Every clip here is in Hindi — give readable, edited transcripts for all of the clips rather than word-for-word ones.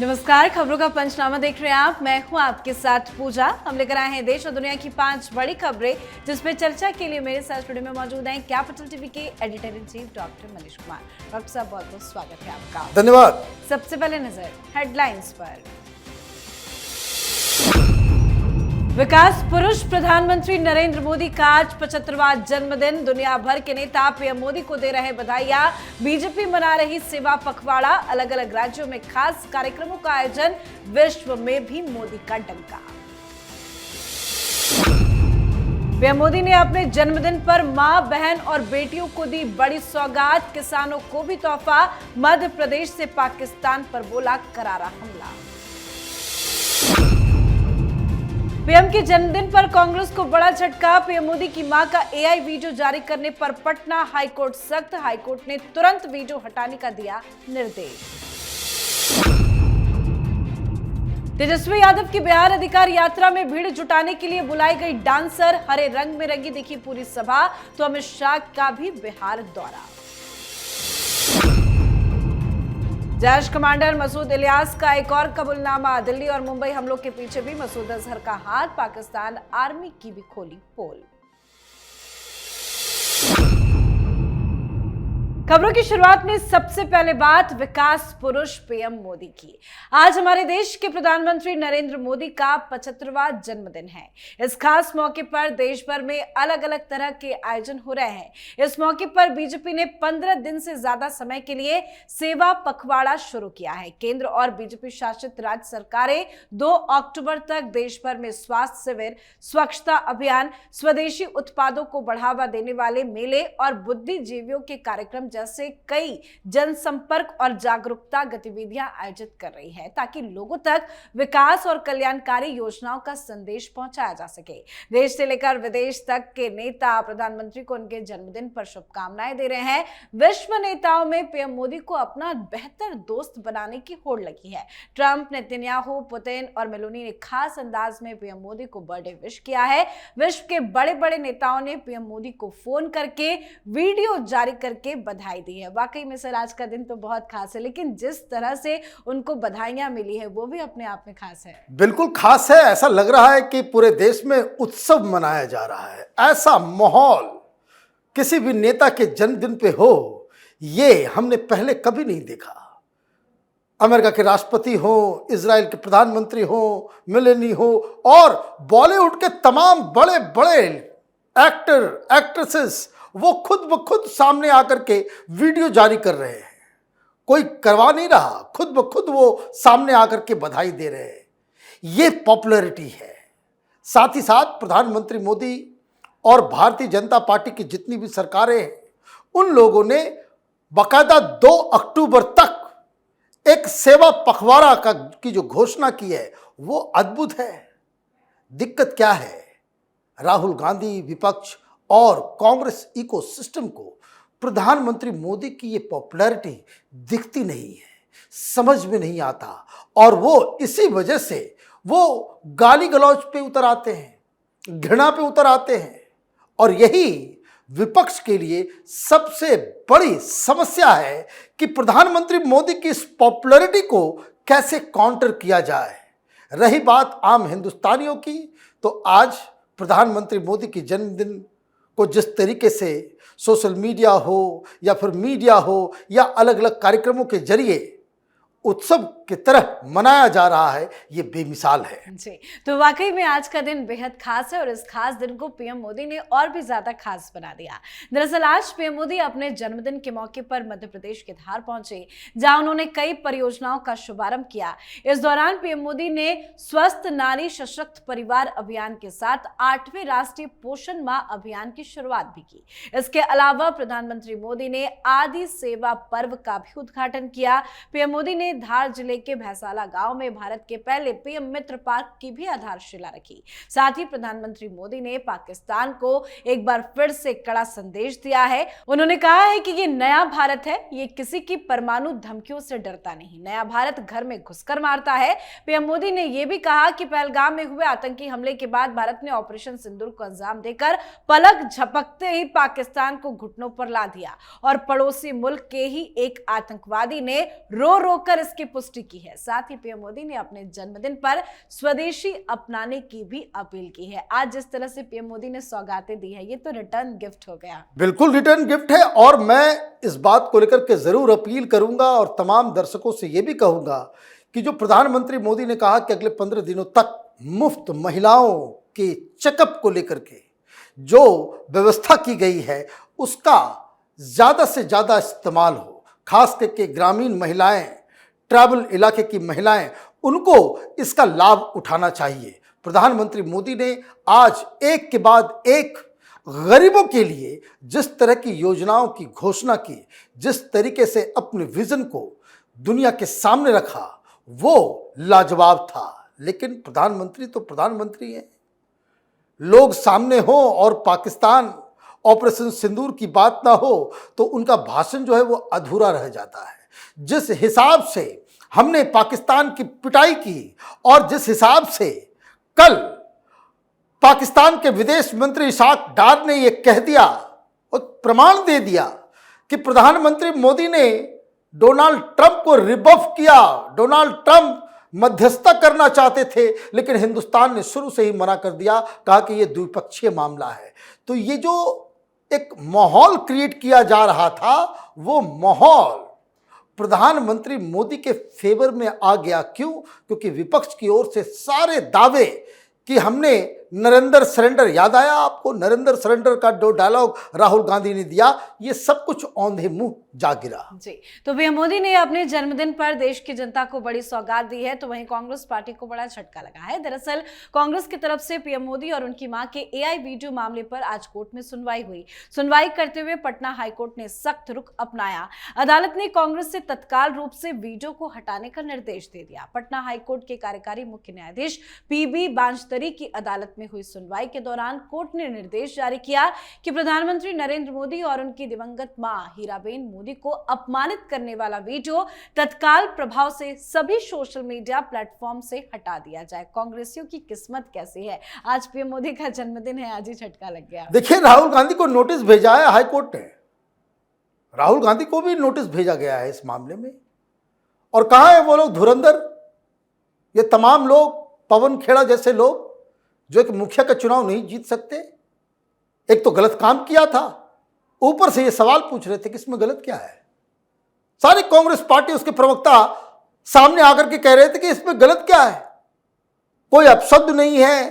नमस्कार, खबरों का पंचनामा देख रहे हैं आप। मैं हूं आपके साथ पूजा। हम लेकर आए हैं देश और दुनिया की 5 बड़ी खबरें जिसपे चर्चा के लिए मेरे साथ स्टूडियो में मौजूद हैं कैपिटल टीवी के editor in chief doctor Manish Kumar. Doctor साहब, बहुत बहुत स्वागत है आपका। धन्यवाद। सबसे पहले नजर हेडलाइंस पर। विकास पुरुष प्रधानमंत्री नरेंद्र मोदी का आज 75वां जन्मदिन। दुनिया भर के नेता पीएम मोदी को दे रहे बधाइयां। बीजेपी मना रही सेवा पखवाड़ा। अलग अलग राज्यों में खास कार्यक्रमों का आयोजन। विश्व में भी मोदी का डंका। पीएम मोदी ने अपने जन्मदिन पर मां, बहन और बेटियों को दी बड़ी सौगात। किसानों को भी तोहफा। मध्य प्रदेश से पाकिस्तान पर बोला करारा हमला। पीएम के जन्मदिन पर कांग्रेस को बड़ा झटका। पीएम मोदी की मां का एआई वीडियो जारी करने पर पटना हाईकोर्ट सख्त। हाईकोर्ट ने तुरंत वीडियो हटाने का दिया निर्देश। तेजस्वी यादव की बिहार अधिकार यात्रा में भीड़ जुटाने के लिए बुलाई गई डांसर। हरे रंग में रंगी दिखी पूरी सभा। तो अमित शाह का भी बिहार दौरा। जैश कमांडर मसूद इलियास का एक और कबूलनामा। दिल्ली और मुंबई हमलों के पीछे भी मसूद अजहर का हाथ। पाकिस्तान आर्मी की भी खोली पोल। खबरों की शुरुआत में सबसे पहले बात विकास पुरुष पीएम मोदी की। आज हमारे देश के प्रधानमंत्री नरेंद्र मोदी का 75वां जन्मदिन है। इस खास मौके पर देश भर में अलग अलग तरह के आयोजन हो रहे हैं। इस मौके पर बीजेपी ने 15 दिन से ज्यादा समय के लिए सेवा पखवाड़ा शुरू किया है। केंद्र और बीजेपी शासित राज्य सरकारें 2 अक्टूबर तक देश भर में स्वास्थ्य शिविर, स्वच्छता अभियान, स्वदेशी उत्पादों को बढ़ावा देने वाले मेले और बुद्धिजीवियों के कार्यक्रम जैसे कई जनसंपर्क और जागरूकता गतिविधियां आयोजित कर रही है ताकि लोगों तक विकास और कल्याणकारी योजनाओं का संदेश पहुंचाया जा सके। देश से लेकर विदेश तक के नेता प्रधानमंत्री को उनके जन्मदिन पर शुभकामनाएं दे रहे हैं। विश्व नेताओं में पीएम मोदी को अपना बेहतर दोस्त बनाने की होड़ लगी है। ट्रंप, नेतन्याहू, पुतिन और मेलोनी ने खास अंदाज में पीएम मोदी को बर्थडे विश किया है। विश्व के बड़े बड़े नेताओं ने पीएम मोदी को फोन करके वीडियो जारी करके बधाई दी है। वाकई में सर, आज का दिन तो बहुत खास है, लेकिन जिस तरह से उनको बधाइयां मिली है वो भी अपने आप में खास है। बिल्कुल खास है। ऐसा लग रहा है कि पूरे देश में उत्सव मनाया जा रहा है। ऐसा माहौल किसी भी नेता के जन्मदिन पे हो, ये हमने पहले कभी नहीं देखा। अमेरिका के राष्ट्रपति हो, इजराइल के प्रधानमंत्री हो, मेलेनी हो और बॉलीवुड के तमाम बड़े बड़े एक्टर, एक्ट्रेसेस वो खुद ब खुद सामने आकर के वीडियो जारी कर रहे हैं। कोई करवा नहीं रहा, खुद ब खुद वो सामने आकर के बधाई दे रहे हैं। ये पॉपुलैरिटी है। साथ ही साथ प्रधानमंत्री मोदी और भारतीय जनता पार्टी की जितनी भी सरकारें हैं, उन लोगों ने बाकायदा 2 अक्टूबर तक एक सेवा पखवाड़ा की जो घोषणा की है वो अद्भुत है। दिक्कत क्या है? राहुल गांधी, विपक्ष और कांग्रेस इकोसिस्टम को प्रधानमंत्री मोदी की ये पॉपुलैरिटी दिखती नहीं है, समझ में नहीं आता और वो इसी वजह से वो गाली गलौज पे उतर आते हैं, घृणा पे उतर आते हैं। और यही विपक्ष के लिए सबसे बड़ी समस्या है कि प्रधानमंत्री मोदी की इस पॉपुलैरिटी को कैसे काउंटर किया जाए। रही बात आम हिंदुस्तानियों की, तो आज प्रधानमंत्री मोदी की जन्मदिन को जिस तरीके से सोशल मीडिया हो या फिर मीडिया हो या अलग अलग कार्यक्रमों के जरिए उत्सव की तरह मनाया जा रहा है, ये बेमिसाल है जी। तो वाकई में आज का दिन बेहद खास है और इस खास दिन को पीएम मोदी ने और भी ज्यादा खास बना दिया। दरअसल आज पीएम मोदी अपने जन्मदिन के मौके पर मध्य प्रदेश के धार पहुंचे, जहां उन्होंने कई परियोजनाओं का शुभारंभ किया। इस दौरान पीएम मोदी ने स्वस्थ नारी सशक्त परिवार अभियान के साथ 8वें राष्ट्रीय पोषण माह अभियान की शुरुआत भी की। इसके अलावा प्रधानमंत्री मोदी ने आदि सेवा पर्व का भी उद्घाटन किया। पीएम मोदी ने धार जिले के भैंसाला गांव में भारत के पहले पीएम मित्र पार्क की भी आधारशिला रखी। साथ ही प्रधानमंत्री मोदी ने पाकिस्तान को एक बार फिर से कड़ा संदेश दिया है। उन्होंने कहा है कि ये नया भारत है, ये किसी की परमाणु धमकियों से डरता नहीं, नया भारत घर में घुसकर मारता है। पीएम मोदी ने यह भी कहा कि पहलगाम में हुए आतंकी हमले के बाद भारत ने ऑपरेशन सिंदूर को अंजाम देकर पलक झपकते ही पाकिस्तान को घुटनों पर ला दिया और पड़ोसी मुल्क के ही एक आतंकवादी ने रो रो कर इसकी पुष्टि पुष्टि की है। साथ ही पीएम मोदी ने अपने जन्मदिन पर स्वदेशी अपनाने की भी अपील की है। आज जिस तरह से पीएम मोदी ने सौगातें दी है, ये तो रिटर्न गिफ्ट हो गया। बिल्कुल रिटर्न गिफ्ट है। और मैं इस बात को लेकर के जरूर अपील करूंगा और तमाम दर्शकों से यह भी कहूंगा कि जो प्रधानमंत्री मोदी ने कहा कि अगले 15 दिनों तक मुफ्त महिलाओं के चेकअप को लेकर के जो व्यवस्था की गई है उसका ज्यादा से ज्यादा इस्तेमाल हो। खास करके ग्रामीण महिलाएं, ट्राइबल इलाके की महिलाएं, उनको इसका लाभ उठाना चाहिए। प्रधानमंत्री मोदी ने आज एक के बाद एक गरीबों के लिए जिस तरह की योजनाओं की घोषणा की, जिस तरीके से अपने विजन को दुनिया के सामने रखा, वो लाजवाब था। लेकिन प्रधानमंत्री तो प्रधानमंत्री हैं। लोग सामने हो और पाकिस्तान ऑपरेशन सिंदूर की बात ना हो तो उनका भाषण जो है वो अधूरा रह जाता है। जिस हिसाब से हमने पाकिस्तान की पिटाई की और जिस हिसाब से कल पाकिस्तान के विदेश मंत्री इशाक डार ने यह कह दिया और प्रमाण दे दिया कि प्रधानमंत्री मोदी ने डोनाल्ड ट्रंप को रिबफ किया। डोनाल्ड ट्रंप मध्यस्थता करना चाहते थे लेकिन हिंदुस्तान ने शुरू से ही मना कर दिया, कहा कि यह द्विपक्षीय मामला है। तो ये जो एक माहौल क्रिएट किया जा रहा था वो माहौल प्रधानमंत्री मोदी के फेवर में आ गया। क्यों? क्योंकि विपक्ष की ओर से सारे दावे कि हमने नरेंद्र सरेंडर, याद आया आपको नरेंद्र सरेंडर का जो डायलॉग राहुल गांधी ने दिया, ये सब कुछ औंधे मुंह जा गिरा। जी, तो पीएम मोदी ने अपने जन्मदिन पर देश की जनता को बड़ी सौगात दी है, तो वहीं कांग्रेस पार्टी को बड़ा झटका लगा है। दरअसल कांग्रेस की तरफ से पीएम मोदी और उनकी मां के एआई वीडियो मामले पर आज कोर्ट में सुनवाई हुई। सुनवाई करते हुए पटना हाईकोर्ट ने सख्त रुख अपनाया। अदालत ने कांग्रेस से तत्काल रूप से वीडियो को हटाने का निर्देश दे दिया। पटना हाईकोर्ट के कार्यकारी मुख्य न्यायाधीश पीबी बांजतरी की अदालत में हुई सुनवाई के दौरान कोर्ट ने निर्देश जारी किया कि प्रधानमंत्री नरेंद्र मोदी और उनकी दिवंगत मां हीराबेन मोदी को अपमानित करने वाला वीडियो तत्काल प्रभाव से सभी सोशल मीडिया प्लेटफॉर्म से हटा दिया जाए। कांग्रेसियों की किस्मत कैसी है, आज पीएम मोदी का जन्मदिन है, आज ही झटका लग गया। देखिए, राहुल गांधी को नोटिस भेजा है हाईकोर्ट ने। राहुल गांधी को भी नोटिस भेजा गया है इस मामले में। और कहां है वो लोग धुरंधर, ये तमाम लोग, पवन खेड़ा जैसे लोग जो एक मुखिया का चुनाव नहीं जीत सकते। एक तो गलत काम किया था, ऊपर से ये सवाल पूछ रहे थे कि इसमें गलत क्या है। सारी कांग्रेस पार्टी, उसके प्रवक्ता सामने आकर के कह रहे थे कि इसमें गलत क्या है, कोई अपशब्द नहीं है,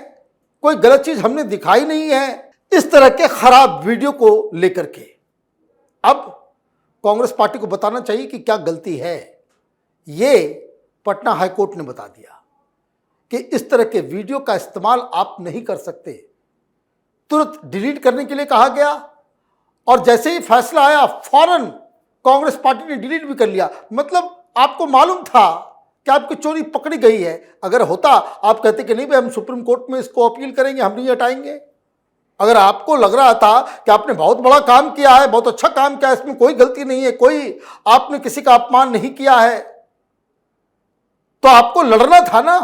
कोई गलत चीज हमने दिखाई नहीं है, इस तरह के खराब वीडियो को लेकर के। अब कांग्रेस पार्टी को बताना चाहिए कि क्या गलती है। ये पटना हाईकोर्ट ने बता दिया कि इस तरह के वीडियो का इस्तेमाल आप नहीं कर सकते। तुरंत डिलीट करने के लिए कहा गया और जैसे ही फैसला आया फौरन कांग्रेस पार्टी ने डिलीट भी कर लिया। मतलब आपको मालूम था कि आपकी चोरी पकड़ी गई है। अगर होता आप कहते कि नहीं भाई हम सुप्रीम कोर्ट में इसको अपील करेंगे, हम नहीं हटाएंगे। अगर आपको लग रहा था कि आपने बहुत बड़ा काम किया है, बहुत अच्छा काम किया है, इसमें कोई गलती नहीं है, कोई आपने किसी का अपमान नहीं किया है, तो आपको लड़ना था ना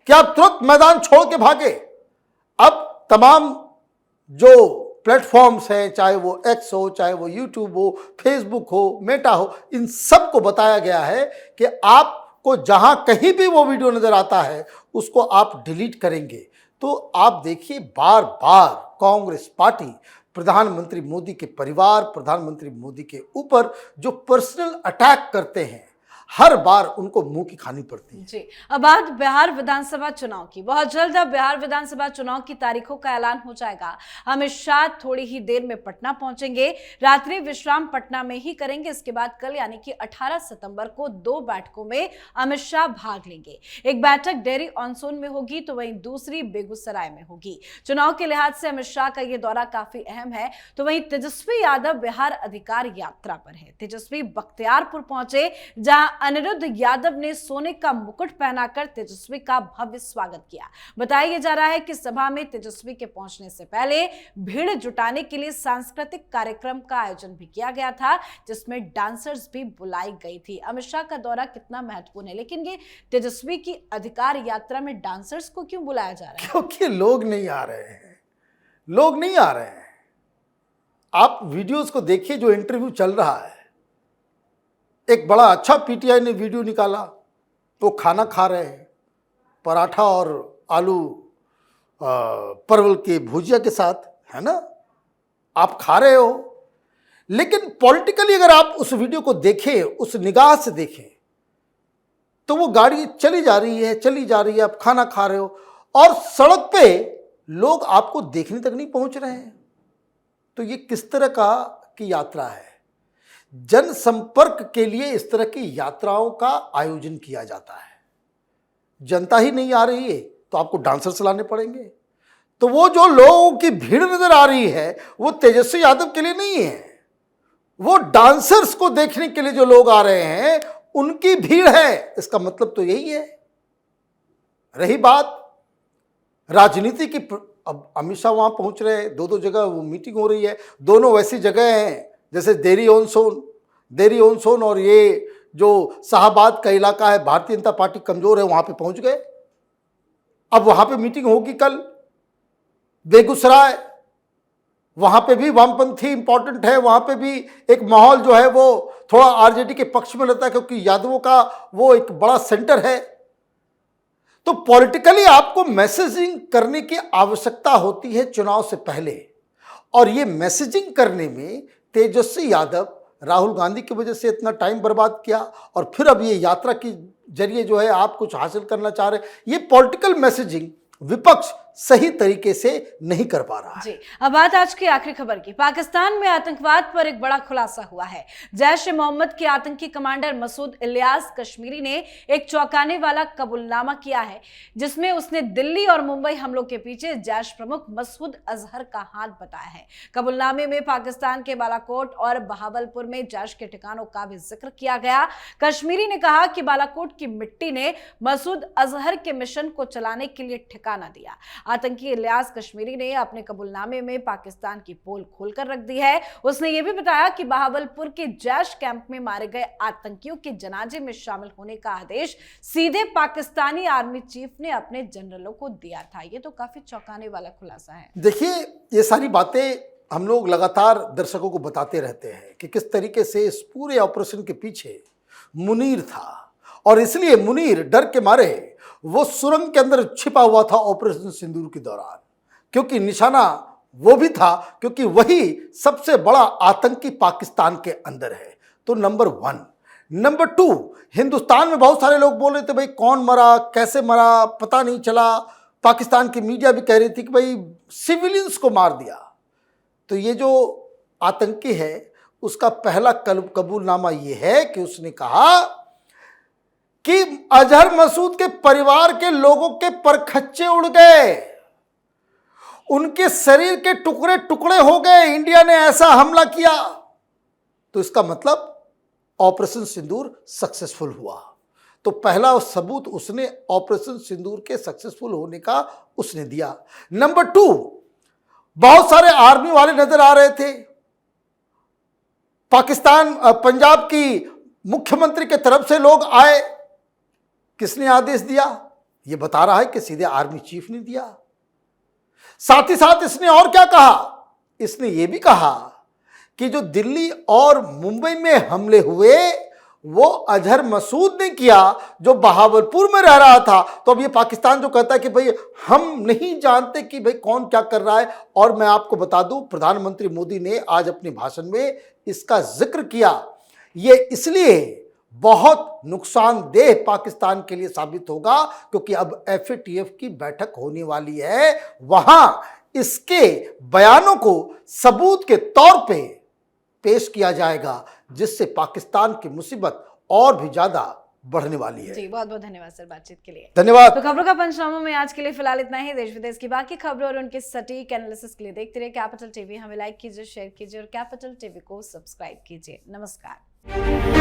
कि आप तुरंत मैदान छोड़ के भागे। अब तमाम जो प्लेटफॉर्म्स हैं, चाहे वो एक्स हो, चाहे वो यूट्यूब हो, फेसबुक हो, मेटा हो, इन सब को बताया गया है कि आपको जहां कहीं भी वो वीडियो नजर आता है उसको आप डिलीट करेंगे। तो आप देखिए, बार बार कांग्रेस पार्टी प्रधानमंत्री मोदी के परिवार, प्रधानमंत्री मोदी के ऊपर जो पर्सनल अटैक करते हैं, हर बार उनको मुंह की खानी पड़ती है। जी, अब बात बिहार विधानसभा चुनाव की। बहुत जल्द अब बिहार विधानसभा चुनाव की तारीखों का ऐलान हो जाएगा। अमित शाह थोड़ी ही देर में पटना पहुंचेंगे, रात्रि विश्राम पटना में ही करेंगे। इसके बाद कल यानी कि 18 सितंबर को 2 बैठकों में अमित शाह भाग लेंगे। एक बैठक डेहरी ऑन सोन में होगी तो वहीं दूसरी बेगूसराय में होगी। चुनाव के लिहाज से अमित शाह का यह दौरा काफी अहम है। तो वहीं तेजस्वी यादव बिहार अधिकार यात्रा पर है। तेजस्वी बख्तियारपुर पहुंचे, जहां अनिरुद्ध यादव ने सोने का मुकुट पहनाकर तेजस्वी का भव्य स्वागत किया। बताया जा रहा है कि सभा में तेजस्वी के पहुंचने से पहले भीड़ जुटाने के लिए सांस्कृतिक कार्यक्रम का आयोजन भी किया गया था, जिसमें डांसर्स भी बुलाई गई थी। अमित शाह का दौरा कितना महत्वपूर्ण है, लेकिन ये तेजस्वी की अधिकार यात्रा में डांसर्स को क्यों बुलाया जा रहा है? क्योंकि लोग नहीं आ रहे हैं, लोग नहीं आ रहे हैं। आप वीडियोस को देखिए, जो इंटरव्यू चल रहा है, एक बड़ा अच्छा पीटीआई ने वीडियो निकाला, वो खाना खा रहे हैं पराठा और आलू परवल के भुजिया के साथ, है ना, आप खा रहे हो। लेकिन पॉलिटिकली अगर आप उस वीडियो को देखें, उस निगाह से देखें, तो वो गाड़ी चली जा रही है, आप खाना खा रहे हो और सड़क पे लोग आपको देखने तक नहीं पहुंच रहे हैं। तो ये किस तरह की यात्रा है? जनसंपर्क के लिए इस तरह की यात्राओं का आयोजन किया जाता है। जनता ही नहीं आ रही है तो आपको डांसर्स लाने पड़ेंगे। तो वो जो लोगों की भीड़ नजर आ रही है वो तेजस्वी यादव के लिए नहीं है, वो डांसर्स को देखने के लिए जो लोग आ रहे हैं उनकी भीड़ है। इसका मतलब तो यही है। रही बात राजनीति की, अब अमित शाह वहां पहुंच रहे हैं, दो जगह वो मीटिंग हो रही है, दोनों वैसी जगह हैं जैसे देरी ऑन सोन और ये जो शाहबाद का इलाका है, भारतीय जनता पार्टी कमजोर है, वहां पे पहुंच गए। अब वहां पे मीटिंग होगी कल। बेगूसराय, वहां पे भी वामपंथी इंपॉर्टेंट है, वहां पे भी एक माहौल जो है वो थोड़ा आरजेडी के पक्ष में रहता है क्योंकि यादवों का वो एक बड़ा सेंटर है। तो पॉलिटिकली आपको मैसेजिंग करने की आवश्यकता होती है चुनाव से पहले, और ये मैसेजिंग करने में तेजस्वी यादव राहुल गांधी की वजह से इतना टाइम बर्बाद किया और फिर अब ये यात्रा की जरिए जो है आप कुछ हासिल करना चाह रहे हैं। ये पॉलिटिकल मैसेजिंग विपक्ष सही तरीके से नहीं कर पा रहा है। जी, अब बात आज की आखिरी खबर की। पाकिस्तान में आतंकवाद पर एक बड़ा खुलासा हुआ है। जैश ए मोहम्मद के आतंकी कमांडर मसूद इलियास कश्मीरी ने एक चौंकाने वाला कबूलनामा किया है जिसमें उसने दिल्ली और मुंबई हमलों के पीछे जैश प्रमुख मसूद अजहर का हाथ बताया है। कबूलनामे में पाकिस्तान के बालाकोट और बहावलपुर में जैश के ठिकानों का भी जिक्र किया गया। कश्मीरी ने कहा कि बालाकोट की मिट्टी ने मसूद अजहर के मिशन को चलाने के लिए ठिकाना दिया। आतंकी इलियास कश्मीरी ने अपने कबूलनामे में पाकिस्तान की पोल खोलकर रख दी है। उसने यह भी बताया कि बहावलपुर के जैश कैंप में मारे गए आतंकियों के जनाजे में शामिल होने का आदेश सीधे पाकिस्तानी आर्मी चीफ ने अपने जनरलों को दिया था। ये तो काफी चौंकाने वाला खुलासा है। देखिए, ये सारी बातें हम लोग लगातार दर्शकों को बताते रहते हैं कि किस तरीके से इस पूरे ऑपरेशन के पीछे मुनीर था, और इसलिए मुनीर डर के मारे वो सुरंग के अंदर छिपा हुआ था ऑपरेशन सिंदूर के दौरान, क्योंकि निशाना वो भी था, क्योंकि वही सबसे बड़ा आतंकी पाकिस्तान के अंदर है। तो नंबर 1। नंबर 2, हिंदुस्तान में बहुत सारे लोग बोल रहे थे भाई कौन मरा, कैसे मरा, पता नहीं चला। पाकिस्तान की मीडिया भी कह रही थी कि भाई सिविलियंस को मार दिया। तो ये जो आतंकी है उसका पहला कबूलनामा ये है कि उसने कहा कि अजहर मसूद के परिवार के लोगों के परखच्चे उड़ गए, उनके शरीर के टुकड़े टुकड़े हो गए, इंडिया ने ऐसा हमला किया। तो इसका मतलब ऑपरेशन सिंदूर सक्सेसफुल हुआ। तो पहला सबूत उसने ऑपरेशन सिंदूर के सक्सेसफुल होने का उसने दिया। नंबर 2, बहुत सारे आर्मी वाले नजर आ रहे थे। पाकिस्तान पंजाब की मुख्यमंत्री के तरफ से लोग आए। किसने आदेश दिया? यह बता रहा है कि सीधे आर्मी चीफ ने दिया। साथ ही साथ इसने और क्या कहा? इसने यह भी कहा कि जो दिल्ली और मुंबई में हमले हुए वो अजहर मसूद ने किया, जो बहावलपुर में रह रहा था। तो अब ये पाकिस्तान जो कहता है कि भाई हम नहीं जानते कि भाई कौन क्या कर रहा है। और मैं आपको बता दूं, प्रधानमंत्री मोदी ने आज अपने भाषण में इसका जिक्र किया। ये इसलिए बहुत नुकसानदेह पाकिस्तान के लिए साबित होगा क्योंकि अब FATF की बैठक होने वाली है। वहां इसके बयानों को सबूत के तौर पे पेश किया जाएगा, जिससे पाकिस्तान की मुसीबत और भी ज्यादा बढ़ने वाली है। जी, बहुत बहुत धन्यवाद सर बातचीत के लिए। धन्यवाद। तो खबरों का पंचनामा में आज के लिए फिलहाल इतना ही। देश विदेश की बाकी खबरों और उनके सटीक एनालिसिस के लिए देखते रहिए कैपिटल टीवी। हमें लाइक कीजिए, शेयर कीजिए और कैपिटल टीवी को सब्सक्राइब कीजिए। नमस्कार।